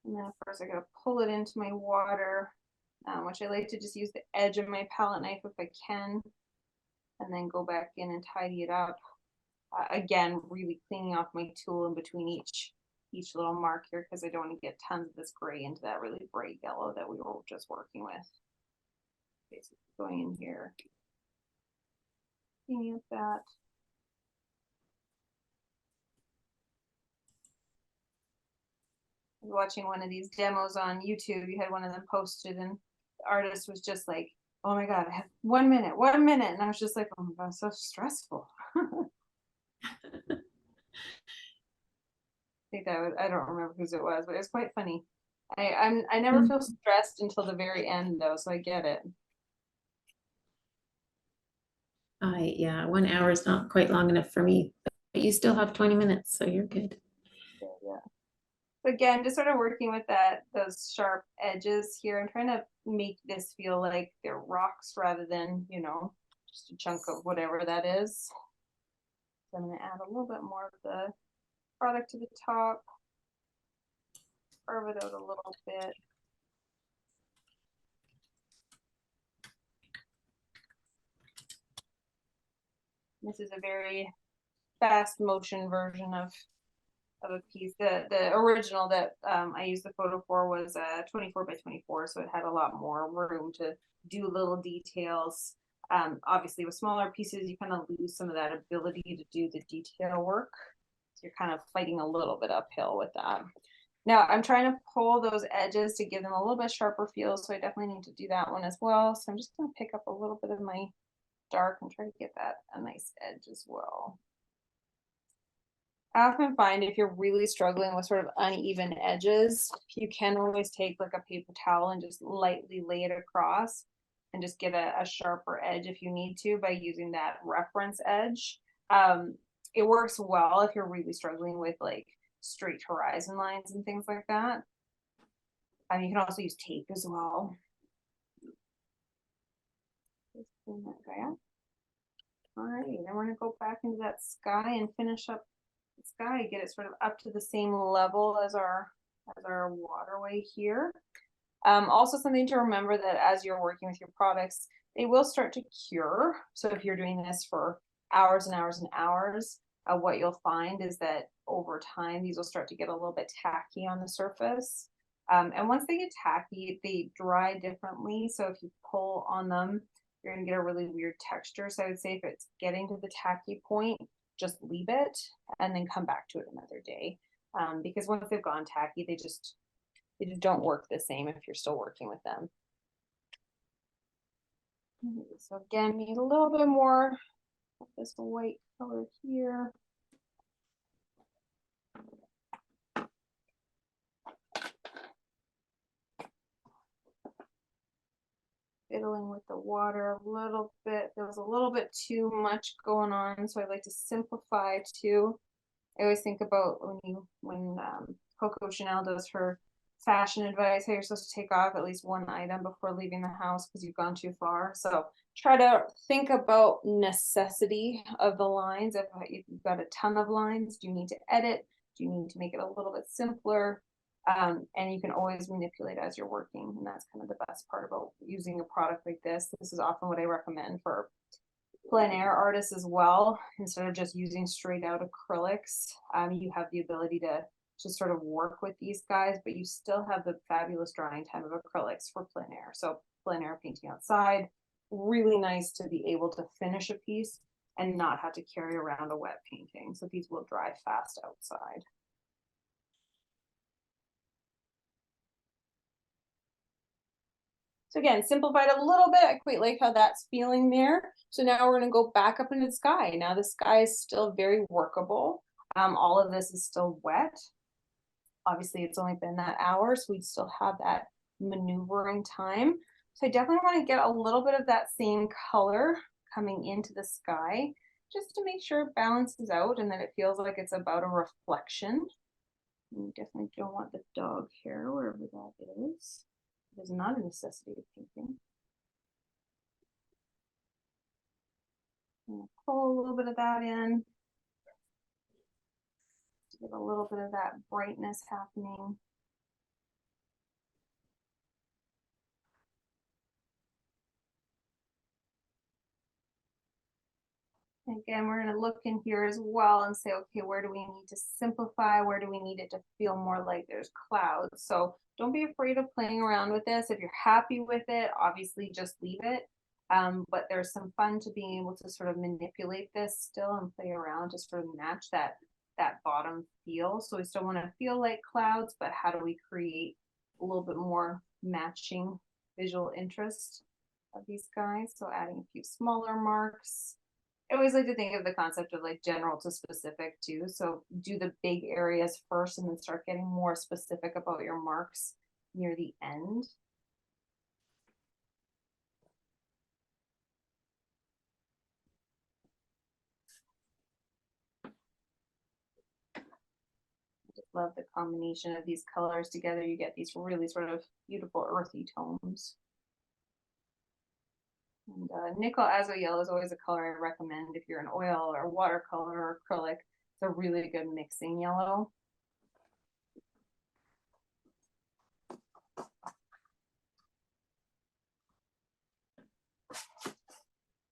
And then of course I gotta pull it into my water, which I like to just use the edge of my palette knife if I can, and then go back in and tidy it up. Again, really cleaning off my tool in between each little mark here, because I don't want to get tons of this gray into that really bright yellow that we were just working with. Basically going in here, cleaning up that. I was watching one of these demos on YouTube. You had one of them posted, and the artist was just like, oh my God, I have 1 minute. And I was just like, oh my God, so stressful. I think that was, I don't remember whose it was, but it was quite funny. I never feel stressed until the very end though, so I get it. Yeah, 1 hour is not quite long enough for me, but you still have 20 minutes, so you're good. Yeah. So again, just sort of working with those sharp edges here. I'm trying to make this feel like they're rocks rather than, you know, just a chunk of whatever that is. So I'm going to add a little bit more of the product to the top, carve it out a little bit. This is a very fast motion version of a piece. The original that I used the photo for was 24 by 24, so it had a lot more room to do little details. Obviously with smaller pieces you kind of lose some of that ability to do the detail work, so you're kind of fighting a little bit uphill with that. Now I'm trying to pull those edges to give them a little bit sharper feel, so I definitely need to do that one as well. So I'm just going to pick up a little bit of my dark and try to get that a nice edge as well. I often find if you're really struggling with sort of uneven edges, you can always take like a paper towel and just lightly lay it across and just get a sharper edge if you need to by using that reference edge. It works well if you're really struggling with like straight horizon lines and things like that. You can also use tape as well. Just clean that guy up. All right, then we're gonna go back into that sky and finish up the sky, get it sort of up to the same level as our waterway here. Also something to remember that as you're working with your products, they will start to cure. So if you're doing this for hours and hours and hours, what you'll find is that over time, these will start to get a little bit tacky on the surface. And once they get tacky, they dry differently. So if you pull on them, you're gonna get a really weird texture. So I would say if it's getting to the tacky point, just leave it and then come back to it another day. Because once they've gone tacky, they just don't work the same if you're still working with them. So again, need a little bit more of this white color here. Fiddling with the water a little bit. There was a little bit too much going on, so I like to simplify too. I always think about when Coco Chanel does her fashion advice, how you're supposed to take off at least one item before leaving the house because you've gone too far. So try to think about necessity of the lines. If you've got a ton of lines, do you need to edit? Do you need to make it a little bit simpler? And you can always manipulate as you're working. And that's kind of the best part about using a product like this. This is often what I recommend for plein air artists as well. Instead of just using straight out acrylics, you have the ability to sort of work with these guys, but you still have the fabulous drying time of acrylics for plein air. So plein air painting outside, really nice to be able to finish a piece and not have to carry around a wet painting. So these will dry fast outside. So again, simplified a little bit. I quite like how that's feeling there. So now we're going to go back up into the sky. Now the sky is still very workable. All of this is still wet. Obviously, it's only been that hour, so we still have that maneuvering time. So I definitely want to get a little bit of that same color coming into the sky, just to make sure it balances out and that it feels like it's about a reflection. And you definitely don't want the dog hair wherever that is. It is not a necessity of painting. I'm gonna pull a little bit of that in. Get a little bit of that brightness happening. Again, we're going to look in here as well and say, okay, where do we need to simplify? Where do we need it to feel more like there's clouds? So don't be afraid of playing around with this. If you're happy with it, obviously just leave it. But there's some fun to being able to sort of manipulate this still and play around to sort of match that bottom feel. So we still want to feel like clouds, but how do we create a little bit more matching visual interest of these guys? So adding a few smaller marks. I always like to think of the concept of like general to specific too. So do the big areas first and then start getting more specific about your marks near the end. I just love the combination of these colors together. You get these really sort of beautiful earthy tones. And nickel azo yellow is always a color I recommend if you're an oil or watercolor or acrylic. It's a really good mixing yellow.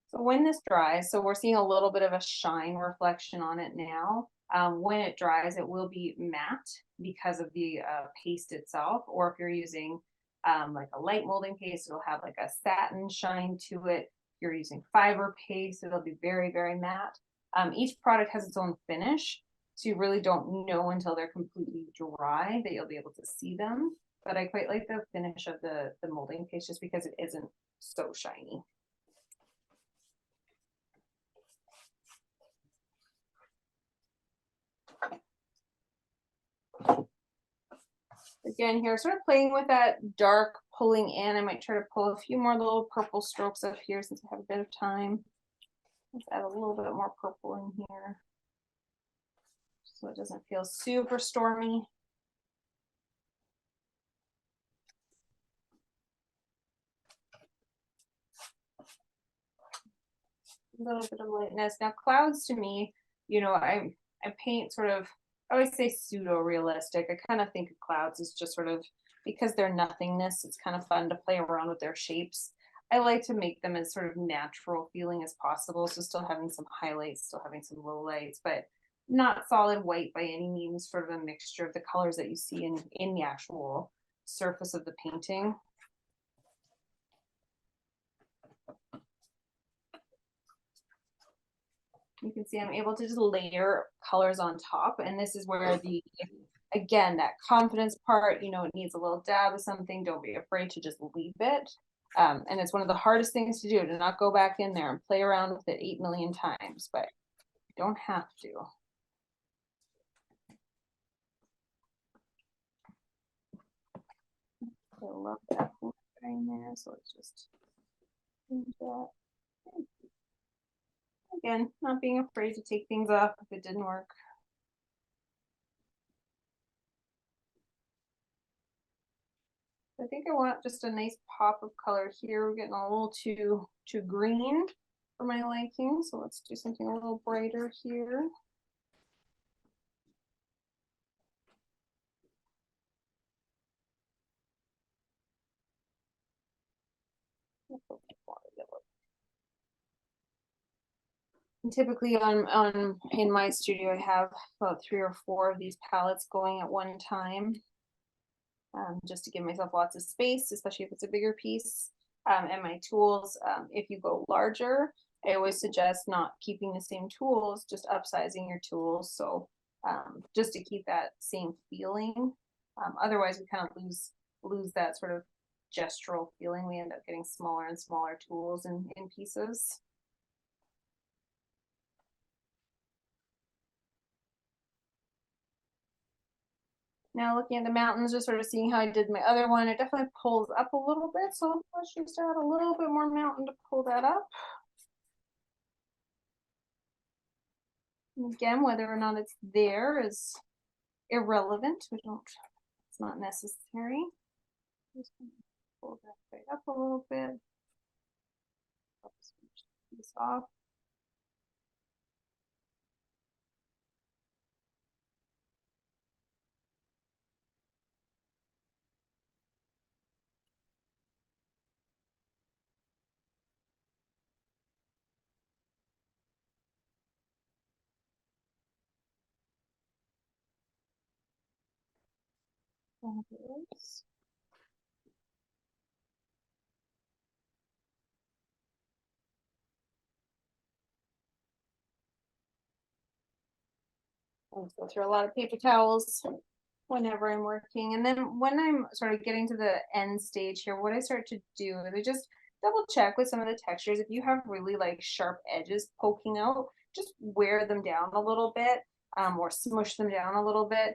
So when this dries, so we're seeing a little bit of a shine reflection on it now. When it dries, it will be matte because of the paste itself, or if you're using like a light molding paste, it'll have like a satin shine to it. If you're using fiber paste, it'll be very, very matte. Each product has its own finish, so you really don't know until they're completely dry that you'll be able to see them. But I quite like the finish of the molding paste just because it isn't so shiny. Again here, sort of playing with that dark pulling in. I might try to pull a few more little purple strokes up here since I have a bit of time. Let's add a little bit more purple in here so it doesn't feel super stormy. A little bit of lightness. Now clouds to me, you know, I paint sort of, I always say pseudo realistic. I kind of think of clouds as just sort of, because they're nothingness, it's kind of fun to play around with their shapes. I like to make them as sort of natural feeling as possible. So still having some highlights, still having some low lights, but not solid white by any means, sort of a mixture of the colors that you see in the actual surface of the painting. You can see I'm able to just layer colors on top, and this is where the, again, that confidence part, you know, it needs a little dab of something. Don't be afraid to just leave it. And it's one of the hardest things to do, to not go back in there and play around with it 8 million times, but you don't have to. I love that right there, so let's just do that. Again, not being afraid to take things off if it didn't work. I think I want just a nice pop of color here. We're getting a little too green for my liking, so let's do something a little brighter here. And typically on in my studio, I have about 3 or 4 of these palettes going at one time, just to give myself lots of space, especially if it's a bigger piece. And my tools, if you go larger, I always suggest not keeping the same tools, just upsizing your tools. So just to keep that same feeling. Otherwise, we kind of lose that sort of gestural feeling. We end up getting smaller and smaller tools in pieces. Now looking at the mountains, just sort of seeing how I did my other one, it definitely pulls up a little bit. So let's just add a little bit more mountain to pull that up. And again, whether or not it's there is irrelevant. It's not necessary. Just pull that right up a little bit. This off. Fabulous. I go through a lot of paper towels whenever I'm working. And then when I'm sort of getting to the end stage here, what I start to do is I just double check with some of the textures. If you have really like sharp edges poking out, just wear them down a little bit, or smush them down a little bit.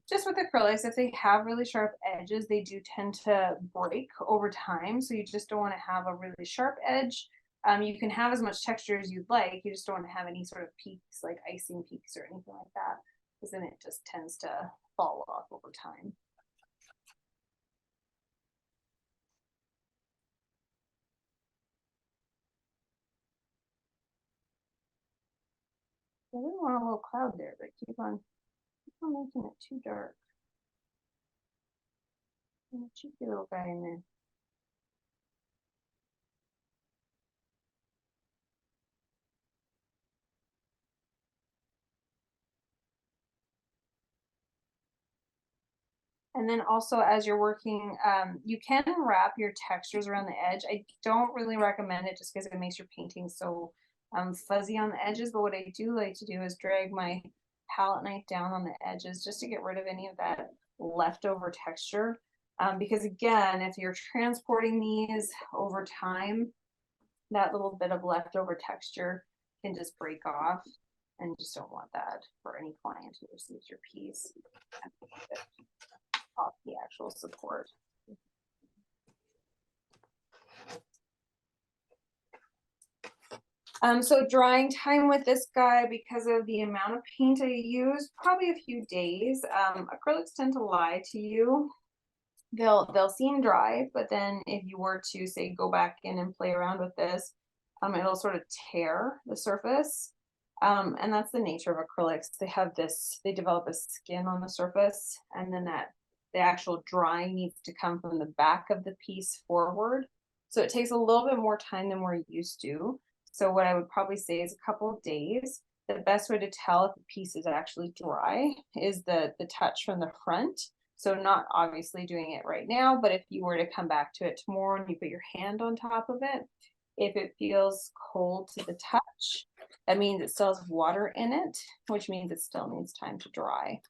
Just with acrylics, if they have really sharp edges, they do tend to break over time. So you just don't want to have a really sharp edge. You can have as much texture as you'd like. You just don't want to have any sort of peaks, like icing peaks or anything like that, because then it just tends to fall off over time. I really want a little cloud there, but keep on making it too dark. And a cheeky little guy in there. And then also as you're working, you can wrap your textures around the edge. I don't really recommend it just because it makes your painting so fuzzy on the edges. But what I do like to do is drag my palette knife down on the edges just to get rid of any of that leftover texture. Because again, if you're transporting these over time, that little bit of leftover texture can just break off, and you just don't want that for any client who receives your piece off the actual support. So drying time with this guy, because of the amount of paint I use, probably a few days. Acrylics tend to lie to you. They'll seem dry, but then if you were to say go back in and play around with this, it'll sort of tear the surface. And that's the nature of acrylics. They develop a skin on the surface, and then the actual drying needs to come from the back of the piece forward. So it takes a little bit more time than we're used to. So what I would probably say is a couple of days. The best way to tell if the piece is actually dry is the touch from the front. So not obviously doing it right now, but if you were to come back to it tomorrow and you put your hand on top of it, if it feels cold to the touch, that means it still has water in it, which means it still needs time to dry.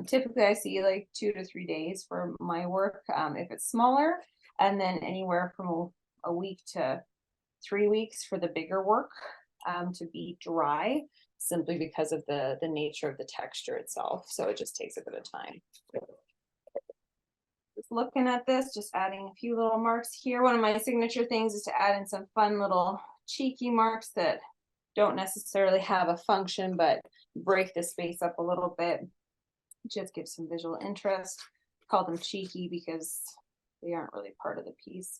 Typically I see like 2 to 3 days for my work, if it's smaller, and then anywhere from a week to 3 weeks for the bigger work to be dry, simply because of the nature of the texture itself. So it just takes a bit of time. Just looking at this, just adding a few little marks here. One of my signature things is to add in some fun little cheeky marks that don't necessarily have a function, but break the space up a little bit. Just give some visual interest. Call them cheeky because they aren't really part of the piece.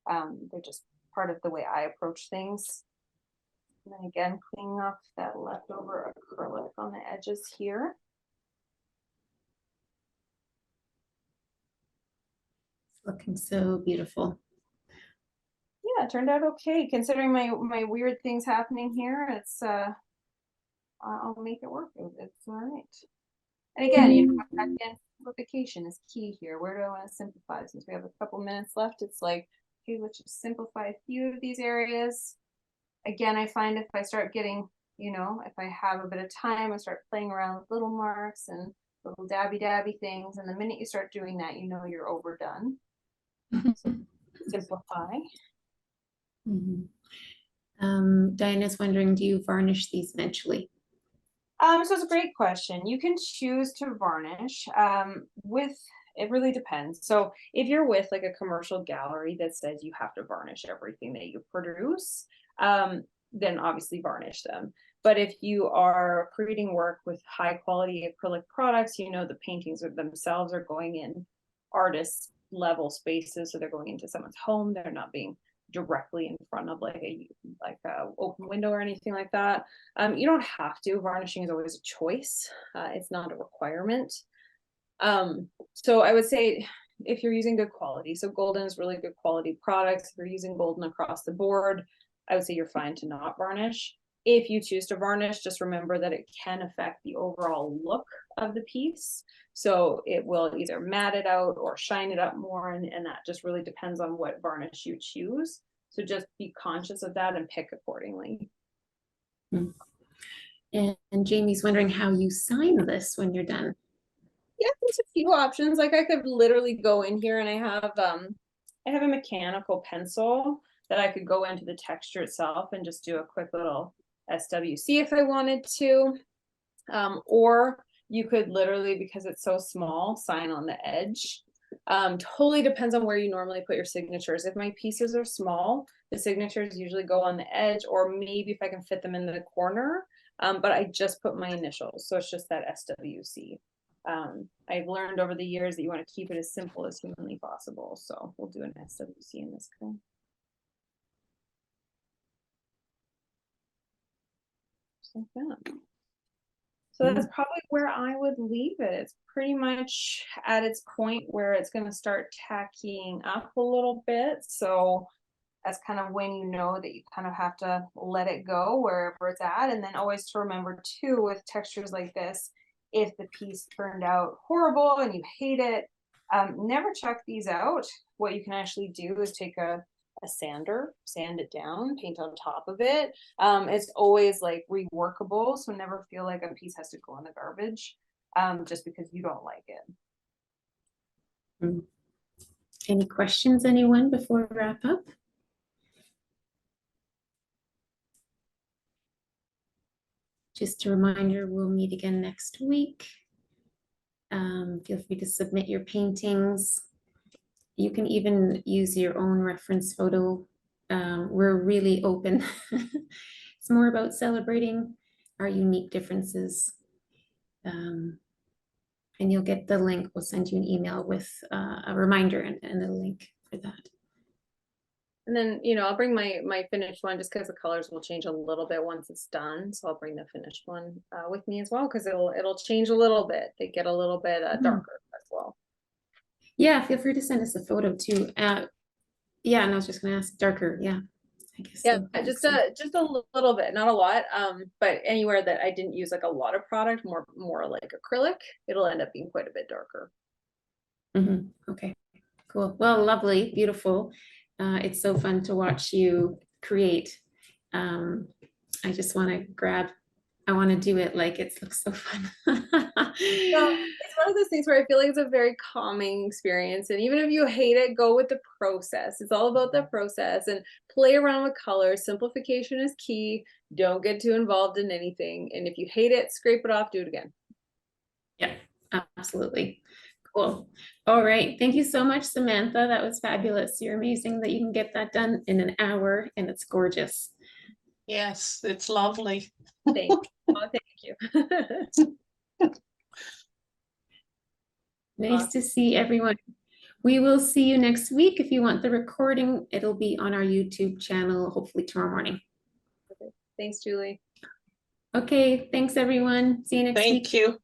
They're just part of the way I approach things. And then again, cleaning off that leftover acrylic on the edges here. Looking so beautiful. Yeah, it turned out okay considering my weird things happening here. It's I'll make it work. It's all right. And again, you know, again, simplification is key here. Where do I want to simplify? Since we have a couple minutes left, it's like, okay, let's just simplify a few of these areas. Again, I find if I start getting, you know, if I have a bit of time, I start playing around with little marks and little dabby things. And the minute you start doing that, you know you're overdone. So simplify. Diana's wondering, do you varnish these eventually? So it's a great question. You can choose to varnish with, it really depends. So if you're with like a commercial gallery that says you have to varnish everything that you produce, then obviously varnish them. But if you are creating work with high quality acrylic products, you know, the paintings themselves are going in artist level spaces. So they're going into someone's home. They're not being directly in front of like a open window or anything like that. You don't have to. Varnishing is always a choice. It's not a requirement. So I would say if you're using good quality, so Golden is really good quality products. If you're using Golden across the board, I would say you're fine to not varnish. If you choose to varnish, just remember that it can affect the overall look of the piece. So it will either matte it out or shine it up more, and that just really depends on what varnish you choose. So just be conscious of that and pick accordingly. And Jamie's wondering how you sign this when you're done. Yeah, there's a few options. Like I could literally go in here and I have a mechanical pencil that I could go into the texture itself and just do a quick little SWC if I wanted to. Or you could literally, because it's so small, sign on the edge. Totally depends on where you normally put your signatures. If my pieces are small, the signatures usually go on the edge, or maybe if I can fit them in the corner. But I just put my initials, so it's just that SWC. I've learned over the years that you want to keep it as simple as humanly possible. So we'll do an SWC in this case. Just like that. So that's probably where I would leave it. It's pretty much at its point where it's going to start tacking up a little bit. So that's kind of when you know that you kind of have to let it go wherever it's at. And then always to remember too, with textures like this, if the piece turned out horrible and you hate it, never check these out. What you can actually do is take a sander, sand it down, paint on top of it. It's always like reworkable, so never feel like a piece has to go in the garbage just because you don't like it. Any questions, anyone, before we wrap up? Just a reminder, we'll meet again next week. Feel free to submit your paintings. You can even use your own reference photo. We're really open. It's more about celebrating our unique differences. And you'll get the link. We'll send you an email with a reminder and a link for that. And then, you know, I'll bring my finished one just because the colors will change a little bit once it's done. So I'll bring the finished one with me as well, because it'll change a little bit. They get a little bit darker as well. Yeah, feel free to send us a photo too. Yeah, and I was just gonna ask darker. Yeah, I guess. Yeah, just a little bit, not a lot. But anywhere that I didn't use like a lot of product, more like acrylic, it'll end up being quite a bit darker. Okay, cool. Well, lovely, beautiful. It's so fun to watch you create. I just want to grab. I want to do it like it looks so fun. So it's one of those things where I feel like it's a very calming experience. And even if you hate it, go with the process. It's all about the process and play around with colors. Simplification is key. Don't get too involved in anything. And if you hate it, scrape it off, do it again. Yeah, absolutely. Cool. All right. Thank you so much, Samantha. That was fabulous. You're amazing that you can get that done in an hour, and it's gorgeous. Yes, it's lovely. Thank you. Oh, thank you. Nice to see everyone. We will see you next week. If you want the recording, it'll be on our YouTube channel, hopefully tomorrow morning. Thanks, Julie. Okay, thanks everyone. See you next week. Thank you.